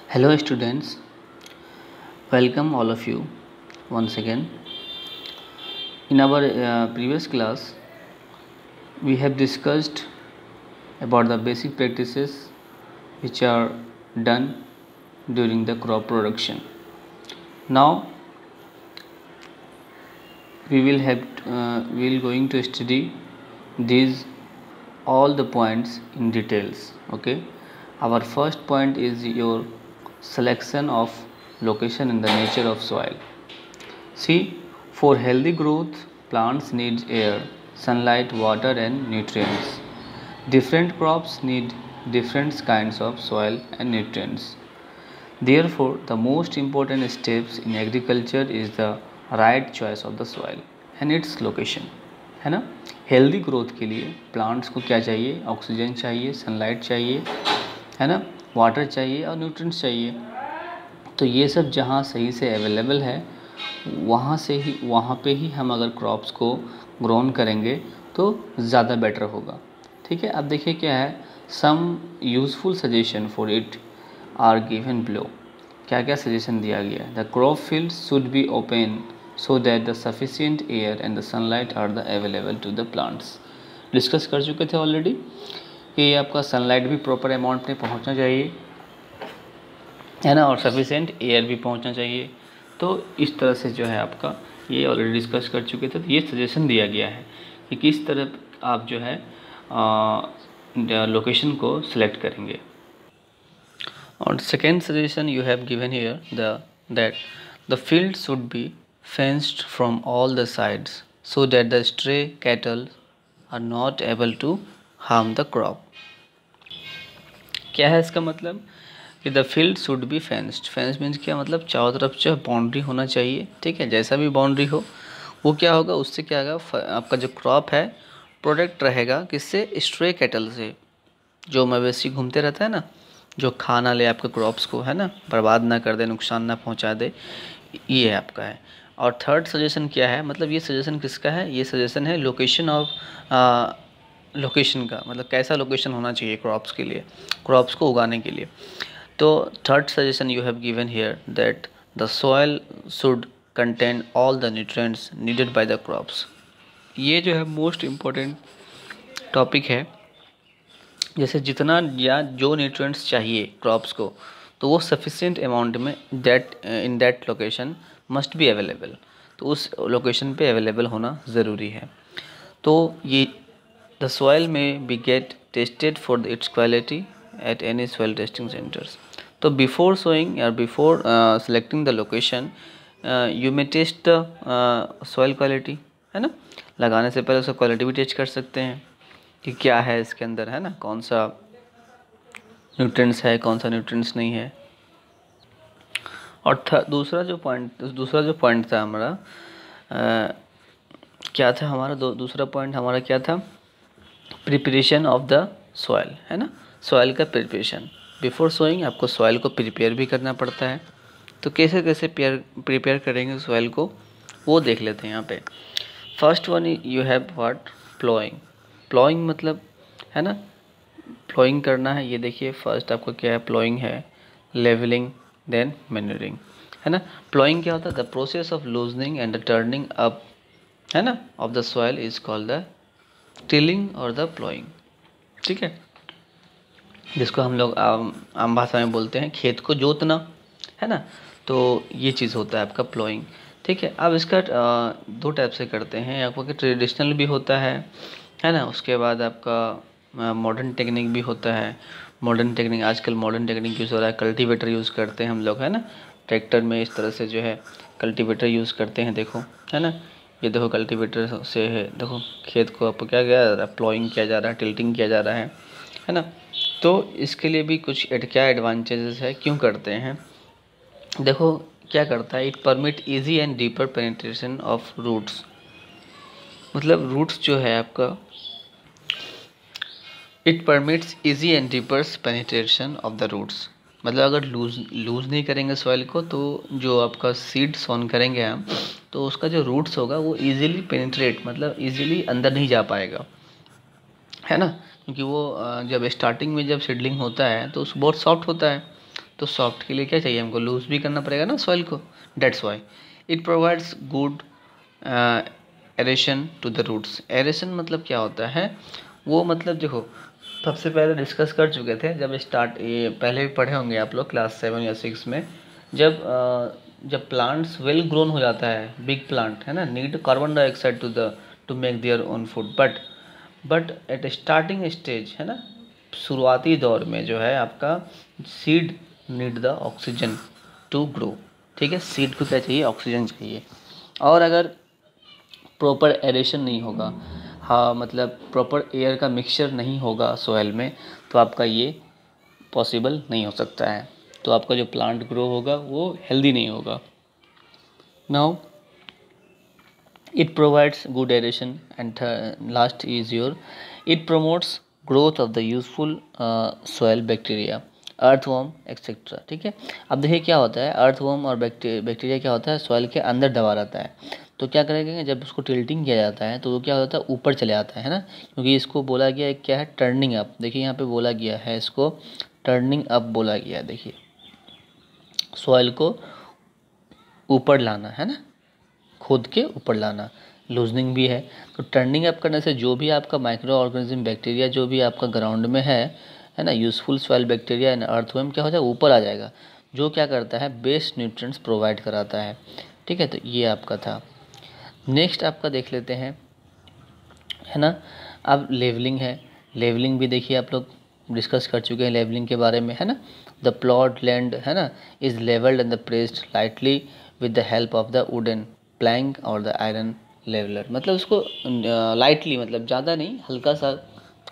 Hello, students. Welcome all of you once again. In our previous class, we have discussed about the basic practices which are done during the crop production. Now, we will going to study these all the points in details. Okay. Our first point is your selection of location and the nature of soil. See, for healthy growth, plants need air, sunlight, water, and nutrients. Different crops need different kinds of soil and nutrients. Therefore, the most important steps in agriculture is the right choice of the soil and its location. है ना? Healthy growth के लिए plants को क्या चाहिए? Oxygen चाहिए, sunlight चाहिए, है ना, वाटर चाहिए और न्यूट्रिएंट्स चाहिए. तो ये सब जहाँ सही से अवेलेबल है वहाँ पे ही हम अगर क्रॉप्स को ग्रोन करेंगे तो ज़्यादा बेटर होगा. ठीक है. अब देखिए क्या है, some useful suggestion for it are given below. क्या क्या सजेशन दिया गया है. The crop field should be open so that the sufficient air and the sunlight are the available to the plants. Discuss कर चुके थे ऑलरेडी कि आपका सनलाइट भी प्रॉपर अमाउंट में पहुंचना चाहिए, है ना, और सफिशिएंट एयर भी पहुंचना चाहिए. तो इस तरह से जो है आपका ये ऑलरेडी डिस्कस कर चुके थे. तो ये सजेशन दिया गया है कि किस तरह आप जो है लोकेशन को सिलेक्ट करेंगे. और second suggestion you have given here that the field should be fenced from all the sides so that the stray cattle are not able to harm the crop. क्या है इसका मतलब कि the field should be fenced. Fence means क्या मतलब, चारों तरफ जो बाउंड्री होना चाहिए. ठीक है. जैसा भी बाउंड्री हो वो क्या होगा, उससे क्या होगा, आपका जो क्रॉप है प्रोटेक्ट रहेगा. किससे? स्ट्रे कैटल से, जो मवेशी घूमते रहता है ना, जो खा ना ले आपके क्रॉप्स को, है ना, बर्बाद ना कर दे, नुकसान ना पहुंचा दे. ये आपका है. और थर्ड सजेशन क्या है, मतलब ये सजेशन किसका है, ये सजेशन है लोकेशन ऑफ लोकेशन का, मतलब कैसा लोकेशन होना चाहिए क्रॉप्स के लिए, क्रॉप्स को उगाने के लिए. तो third suggestion you have given here that the soil should contain all the nutrients needed by the crops. ये जो है मोस्ट इम्पोर्टेंट टॉपिक है. जैसे जितना या जो न्यूट्रिएंट्स चाहिए क्रॉप्स को, तो वो सफिशिएंट अमाउंट में in that location must be available. तो उस लोकेशन पे अवेलेबल होना ज़रूरी है. तो ये द सॉइल में be get tested for its quality at any soil testing centers. तो before sowing or before selecting the location you may test the soil quality, है ना. लगाने से पहले उसका क्वालिटी भी टेस्ट कर सकते हैं कि क्या है इसके अंदर, है ना, कौन सा न्यूट्रिएंट्स है, कौन सा न्यूट्रिएंट्स नहीं है. और दूसरा जो पॉइंट था हमारा क्या था, हमारा दूसरा पॉइंट हमारा क्या था, प्रिपरेशन ऑफ द सॉइल, है ना. सॉइल का प्रिपरेशन बिफोर सोइंग, आपको सॉइल को प्रिपेयर भी करना पड़ता है. तो कैसे कैसे प्रिपेयर करेंगे सॉइल को, वो देख लेते हैं यहाँ पे. First one you have what, ploughing. Ploughing मतलब, है ना, प्लॉइंग करना है. ये देखिए फर्स्ट आपको क्या है, प्लॉइंग है, लेवलिंग, देन मैन्यूरिंग, है ना. प्लॉइंग क्या होता है, the process of loosening and the turning up, है ना, of the soil is called the tilling और द प्लॉइंग. ठीक है. जिसको हम लोग आम भाषा में बोलते हैं खेत को जोतना, है ना. तो ये चीज़ होता है आपका प्लॉइंग. ठीक है. अब इसका दो टाइप से करते हैं. आपका ट्रेडिशनल भी होता है ना. उसके बाद आपका मॉडर्न टेक्निक भी होता है. मॉडर्न टेक्निक, आजकल मॉडर्न टेक्निक यूज़ हो रहा है. कल्टीवेटर यूज़ करते हैं हम लोग, है ना. ट्रैक्टर में इस तरह से जो है कल्टीवेटर यूज़ करते हैं. देखो, है ना, ये देखो कल्टीवेटर से है, देखो खेत को आपको क्या किया, प्लॉइंग किया जा रहा है, टिल्टिंग किया जा रहा है ना. तो इसके लिए भी कुछ क्या एडवांटेजेस है, क्यों करते हैं. देखो क्या करता है, it permit easy and deeper penetration of roots. मतलब रूट्स जो है आपका, it permits easy and deeper penetration of the roots. मतलब अगर लूज नहीं करेंगे सॉइल को, तो जो आपका सीड सोन करेंगे हम, तो उसका जो रूट्स होगा वो इजीली पेनिट्रेट, मतलब इजीली अंदर नहीं जा पाएगा, है ना. क्योंकि वो जब स्टार्टिंग में जब सीडलिंग होता है तो बहुत सॉफ्ट होता है. तो सॉफ्ट के लिए क्या चाहिए हमको, लूज भी करना पड़ेगा ना सॉइल को, that's why it provides good aeration to the roots. Aeration मतलब क्या होता है, वो मतलब देखो सबसे पहले डिस्कस कर चुके थे जब स्टार्ट, ये पहले भी पढ़े होंगे आप लोग क्लास 7 या 6 में, जब प्लांट्स वेल ग्रोन हो जाता है, बिग प्लांट है ना, need carbon dioxide to make their own food, but at starting stage है ना, शुरुआती दौर में जो है आपका seed need the oxygen to grow. ठीक है, सीड को क्या चाहिए, ऑक्सीजन चाहिए। और अगर प्रॉपर एरेशन नहीं होगा, हाँ मतलब प्रॉपर एयर का मिक्सचर नहीं होगा सॉइल में, तो आपका ये पॉसिबल नहीं हो सकता है, तो आपका जो प्लांट ग्रो होगा वो हेल्दी नहीं होगा। Now it provides good aeration, and last is your it promotes growth of the useful soil bacteria, earthworm etc। ठीक है, अब देखिए क्या होता है, अर्थवर्म और बैक्टीरिया क्या होता है, सॉइल के अंदर दबा रहता है, तो क्या करेंगे जब उसको टिल्टिंग किया जाता है तो वो क्या होता है, ऊपर चले आता है ना, क्योंकि इसको बोला गया है क्या है, टर्निंग अप। देखिए यहाँ पे बोला गया है इसको टर्निंग अप बोला गया है, देखिए सॉइल को ऊपर लाना है ना, खुद के ऊपर लाना, लूजनिंग भी है। तो टर्निंग अप करने से जो भी आपका माइक्रो ऑर्गेनिज्म बैक्टीरिया जो भी आपका ग्राउंड में है ना, useful soil bacteria and earthworm क्या हो जाएगा, ऊपर आ जाएगा, जो क्या करता है, बेस्ट न्यूट्रिएंट्स प्रोवाइड कराता है। ठीक है, तो ये आपका था। नेक्स्ट आपका देख लेते हैं है ना, अब लेवलिंग है। लेवलिंग भी देखिए आप लोग डिस्कस कर चुके हैं लेवलिंग के बारे में है ना, द प्लॉट लैंड है ना is levelled and the pressed lightly with the help of the wooden plank और द आयरन लेवलर। मतलब उसको लाइटली मतलब ज़्यादा नहीं, हल्का सा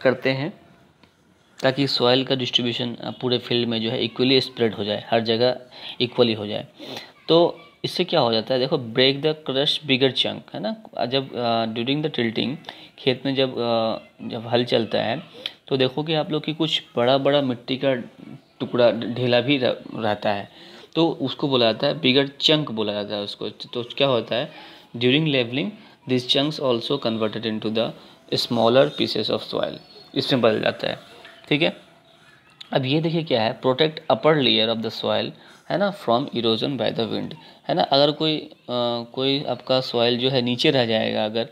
करते हैं ताकि सॉइल का डिस्ट्रीब्यूशन पूरे फील्ड में जो है इक्वली स्प्रेड हो जाए, हर जगह इक्वली हो जाए। तो इससे क्या हो जाता है, देखो break the crush bigger chunk है ना, जब ड्यूरिंग द टिल्टिंग खेत में जब हल चलता है तो देखो कि आप लोग की कुछ बड़ा बड़ा मिट्टी का टुकड़ा ढेला भी रहता है, तो उसको बोला जाता है बिगर चंक बोला जाता है उसको। तो क्या होता है, during levelling this chunks also converted into the smaller pieces of soil, इसमें बदल जाता है। ठीक है, अब ये देखिए क्या है, protect upper layer of the soil है ना from erosion by the wind है ना। अगर कोई आपका सॉइल जो है नीचे रह जाएगा अगर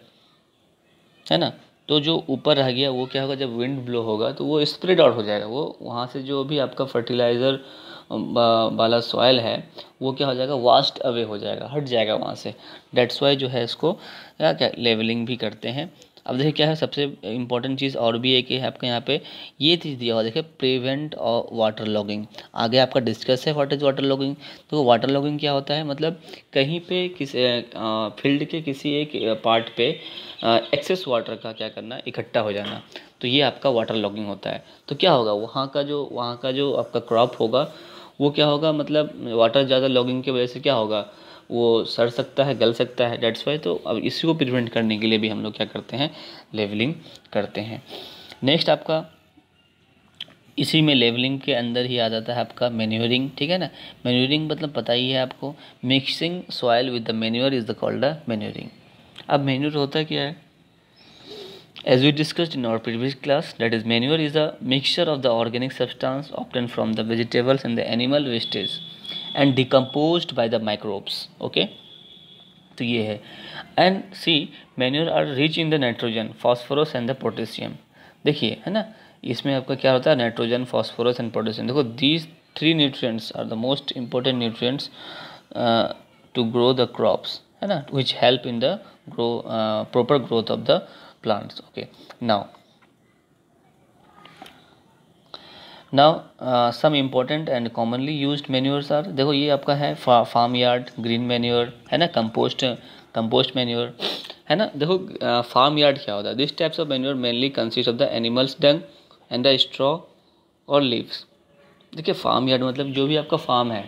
है ना, तो जो ऊपर रह गया वो क्या होगा, जब विंड ब्लो होगा तो वो स्प्रेड आउट हो जाएगा, वो वहाँ से जो भी आपका फर्टिलाइज़र वाला सॉइल है वो क्या हो जाएगा, वास्ट अवे हो जाएगा, हट जाएगा वहाँ से। डेट्स वाई जो है इसको क्या लेवलिंग भी करते हैं। अब देखिए क्या है, सबसे इम्पोर्टेंट चीज़ और भी है कि आपके यहाँ पे ये चीज़ दिया हुआ देखिए, प्रिवेंट और वाटर लॉगिंग। आगे आपका डिस्कस है व्हाट इज़ वाटर लॉगिंग। तो वाटर लॉगिंग क्या होता है, मतलब कहीं पे किसी फील्ड के किसी एक पार्ट पे एक्सेस वाटर का क्या करना, इकट्ठा हो जाना, तो ये आपका वाटर लॉगिंग होता है। तो क्या होगा, वहाँ का जो आपका क्रॉप होगा वो क्या होगा, मतलब वाटर ज़्यादा लॉगिंग की वजह से क्या होगा, वो सड़ सकता है, गल सकता है, डेट्स वाई। तो अब इसी को प्रिवेंट करने के लिए भी हम लोग क्या करते हैं, लेवलिंग करते हैं। नेक्स्ट आपका इसी में लेवलिंग के अंदर ही आ जाता है आपका मैन्योरिंग। ठीक है ना, मैन्योरिंग मतलब पता ही है आपको, mixing soil with the manure is the called the manuring. अब मैन्योर होता क्या है, as we discussed in our previous class, that is manure is a mixture of the organic substance obtained from the vegetables and the animal wastage and decomposed by the microbes। okay, तो ये है। And see manure are rich in the nitrogen, phosphorus and the potassium. देखिए है ना, इसमें आपका क्या होता है, नाइट्रोजन, फॉस्फोरस एंड पोटेशियम। देखो these three nutrients are the most important nutrients to grow the crops है ना, which help in the proper growth of the plants। okay, now some important and commonly used manures are, देखो ये आपका है farm yard green manure है ना, compost manure है ना। देखो फार्म यार्ड क्या होता है, this types of manure mainly consist of the animals Dang and the straw और लीव्स। देखिए फार्म यार्ड मतलब जो भी आपका फार्म है,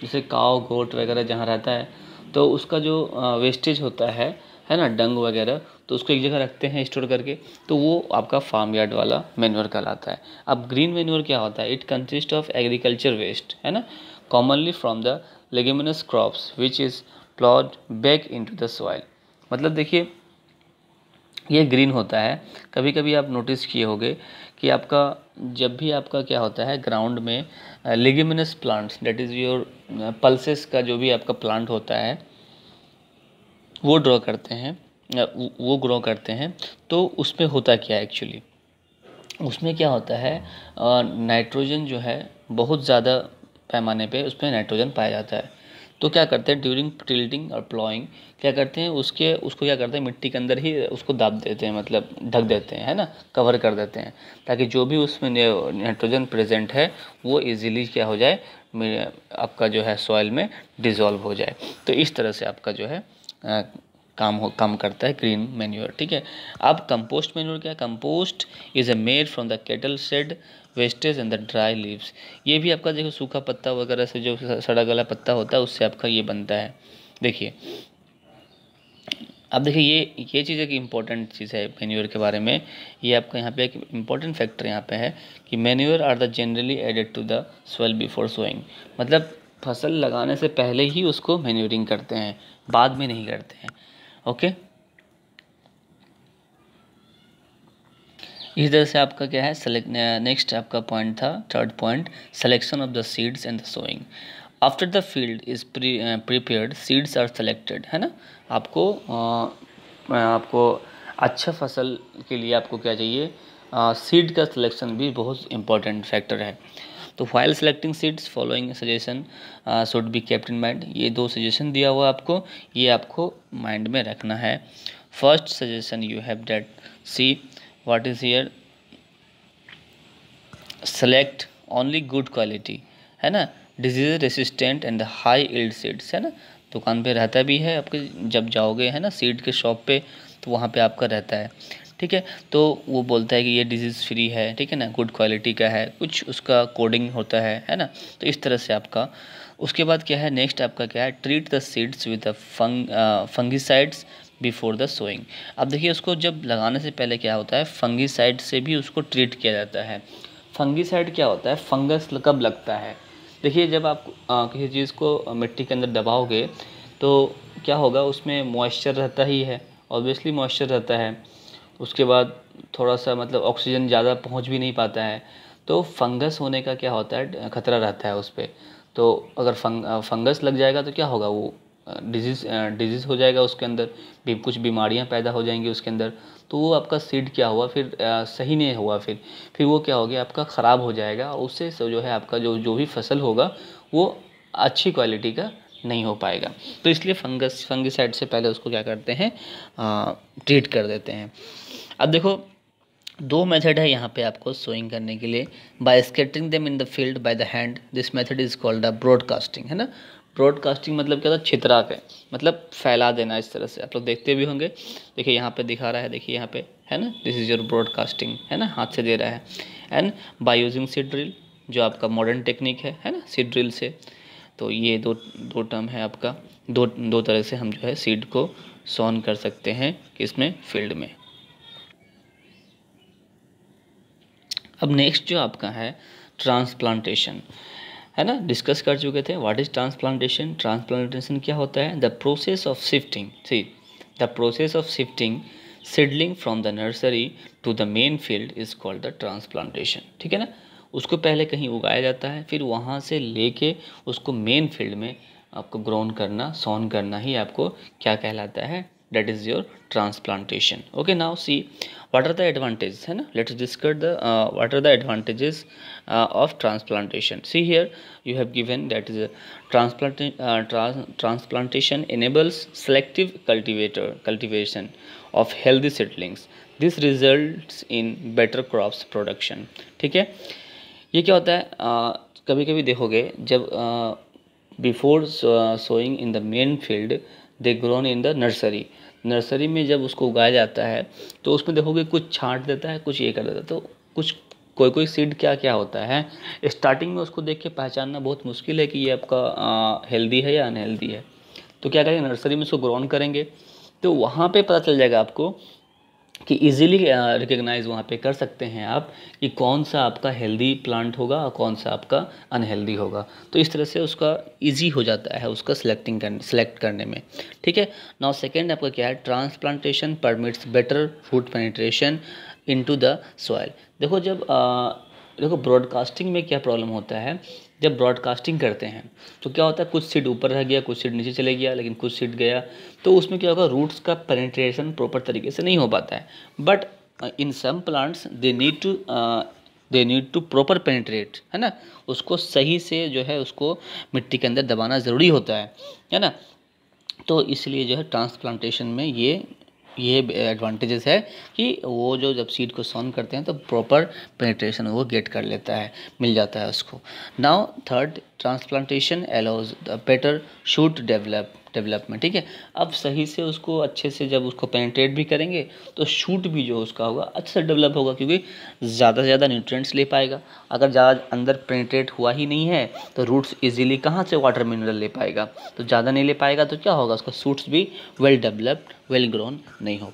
जैसे काव गोट वगैरह जहाँ रहता है, तो उसका जो वेस्टेज होता है ना, डंग वगैरह, तो उसको एक जगह रखते हैं स्टोर करके, तो वो आपका फार्म यार्ड वाला मैन्योर कहलाता है। अब ग्रीन मैन्योर क्या होता है, it consist of agriculture waste है ना, commonly from the leguminous crops which is ploughed back into the soil. मतलब देखिए ये ग्रीन होता है। कभी कभी आप नोटिस किए होंगे कि आपका जब भी आपका क्या होता है ग्राउंड में leguminous plants, that is your pulses का जो भी आपका प्लांट होता है वो ड्रॉ करते हैं, वो ग्रो करते हैं। तो उसमें होता क्या है एक्चुअली, उसमें क्या होता है नाइट्रोजन जो है बहुत ज़्यादा पैमाने पे उसमें नाइट्रोजन पाया जाता है। तो क्या करते हैं ड्यूरिंग टिल्टिंग और प्लॉइंग, क्या करते हैं उसको क्या करते हैं मिट्टी के अंदर ही उसको दाब देते हैं, मतलब ढक देते हैं, है ना, कवर कर देते हैं, ताकि जो भी उसमें नाइट्रोजन प्रेजेंट है वो इजीली क्या हो जाए, आपका जो है सॉइल में डिज़ोल्व हो जाए। तो इस तरह से आपका जो है काम करता है ग्रीन मैन्योर। ठीक है। अब कंपोस्ट मैन्योर क्या है, compost is a made from the cattle shed wastage and the dry leaves. ये भी आपका देखो सूखा पत्ता वगैरह से जो सड़ा गला पत्ता होता है उससे आपका ये बनता है। देखिए अब देखिए ये चीज़ एक इम्पॉर्टेंट चीज़ है मैन्योर के बारे में। ये आपका यहाँ पे एक इम्पॉर्टेंट फैक्टर यहाँ पे है कि manure are the generally added to the soil before sowing, मतलब फसल लगाने से पहले ही उसको मैन्योरिंग करते हैं, बाद में नहीं करते हैं। ओके, इस तरह से आपका क्या है सेलेक्ट। नेक्स्ट आपका पॉइंट था third point, selection of the seeds and the sowing. After the field is prepared seeds are selected, है ना। आपको अच्छा फसल के लिए आपको क्या चाहिए, सीड का सिलेक्शन भी बहुत इंपॉर्टेंट फैक्टर है। तो file selecting seeds following suggestion should be kept in mind. ये दो सजेशन दिया हुआ आपको, ये आपको माइंड में रखना है। First suggestion you have that see what is here, select only good quality, है ना, disease resistant and high yield seeds, है ना। दुकान पे रहता भी है आपके, जब जाओगे है ना सीड के शॉप पे तो वहाँ पे आपका रहता है। ठीक है, तो वो बोलता है कि ये डिजीज़ फ्री है, ठीक है ना, गुड क्वालिटी का है, कुछ उसका कोडिंग होता है ना। तो इस तरह से आपका उसके बाद क्या है नेक्स्ट आपका क्या है, treat the seeds with the fungicides before the sowing. अब देखिए उसको जब लगाने से पहले क्या होता है, फंगीसाइड से भी उसको ट्रीट किया जाता है। फंगीसाइड क्या होता है, फंगस कब लगता है, देखिए जब आप किसी चीज़ को मिट्टी के अंदर दबाओगे तो क्या होगा, उसमें मॉइस्चर रहता ही है, ऑब्वियसली मॉइस्चर रहता है। उसके बाद थोड़ा सा मतलब ऑक्सीजन ज़्यादा पहुंच भी नहीं पाता है, तो फंगस होने का क्या होता है खतरा रहता है उस पर। तो अगर फंगस लग जाएगा तो क्या होगा, वो डिजीज़ हो जाएगा उसके अंदर भी, कुछ बीमारियां पैदा हो जाएंगी उसके अंदर। तो वो आपका सीड क्या हुआ फिर सही नहीं हुआ, फिर वो क्या हो गया आपका ख़राब हो जाएगा, उससे जो है आपका जो भी फसल होगा वो अच्छी क्वालिटी का नहीं हो पाएगा। तो इसलिए फंगिसाइड से पहले उसको क्या करते हैं, ट्रीट कर देते हैं। अब देखो दो मेथड है यहाँ पे आपको सोइंग करने के लिए, by scattering them in the field by the hand, this method is called the broadcasting, है ना। ब्रॉडकास्टिंग मतलब क्या था, छितरा के मतलब फैला देना, इस तरह से आप लोग देखते भी होंगे। देखिए यहाँ पे दिखा रहा है, देखिए यहाँ पे है ना, दिस इज योर ब्रॉडकास्टिंग, है ना, हाथ से दे रहा है। And by using seed drill, जो आपका मॉडर्न टेक्निक है ना, सीड ड्रिल से। तो ये दो टर्म है आपका, दो तरह से हम जो है सीड को सोन कर सकते हैं किसमें, फील्ड में। अब नेक्स्ट जो आपका है ट्रांसप्लांटेशन, है ना, डिस्कस कर चुके थे व्हाट इज ट्रांसप्लांटेशन। ट्रांसप्लांटेशन क्या होता है, the process of shifting, see the process of shifting seedling from the nursery to the main field is called the transplantation. ठीक है ना, उसको पहले कहीं उगाया जाता है, फिर वहाँ से लेके उसको मेन फील्ड में आपको ग्रोन करना, सोन करना ही आपको क्या कहलाता है, that is your transplantation. Okay, now see what are the advantages, है ना, let's discuss the what are the advantages of transplantation. See here you have given that is a transplantation enables selective cultivation of healthy seedlings. This results in better crops production. ठीक है, ये क्या होता है, कभी कभी देखोगे जब before sowing in the main field they grown in the nursery, nursery में जब उसको उगाया जाता है तो उसमें देखोगे कुछ छांट देता है, कुछ ये कर देता है। तो कुछ कोई सीड क्या क्या होता है, स्टार्टिंग में उसको देख के पहचानना बहुत मुश्किल है कि ये आपका हेल्दी है या अनहेल्दी है। तो क्या करेंगे, नर्सरी में उसको ग्रोन करेंगे तो वहाँ पे पता चल जाएगा आपको कि इजीली रिकग्नाइज वहाँ पे कर सकते हैं आप कि कौन सा आपका हेल्दी प्लांट होगा और कौन सा आपका अनहेल्दी होगा। तो इस तरह से उसका इजी हो जाता है उसका सेलेक्ट करने में। ठीक है। नाउ सेकेंड आपका क्या है, transplantation permits better root penetration into the soil. देखो जब देखो ब्रॉडकास्टिंग में क्या प्रॉब्लम होता है, जब ब्रॉडकास्टिंग करते हैं तो क्या होता है, कुछ सीड ऊपर रह गया, कुछ सीड नीचे चले गया, लेकिन कुछ सीड गया, तो उसमें क्या होगा, रूट्स का पेनिट्रेशन प्रॉपर तरीके से नहीं हो पाता है। But in some plants they need to proper penetrate, है ना, उसको सही से जो है उसको मिट्टी के अंदर दबाना ज़रूरी होता है ना। तो इसलिए जो है ट्रांसप्लांटेशन में ये एडवांटेजेस है कि वो जो जब सीड को सॉन करते हैं तो प्रॉपर पेनिट्रेशन वो गेट कर लेता है, मिल जाता है उसको। Now third, transplantation allows the better shoot development. ठीक है। अब सही से उसको अच्छे से जब उसको पेनिट्रेट भी करेंगे तो शूट भी जो उसका होगा अच्छे से डेवलप होगा, क्योंकि ज़्यादा से ज़्यादा न्यूट्रिएंट्स ले पाएगा। अगर ज़्यादा अंदर पेनिट्रेट हुआ ही नहीं है तो रूट्स इजीली कहाँ से वाटर मिनरल ले पाएगा, तो ज़्यादा नहीं ले पाएगा तो क्या होगा, उसका शूट्स भी वेल डेवलप्ड वेल ग्रोन नहीं हो।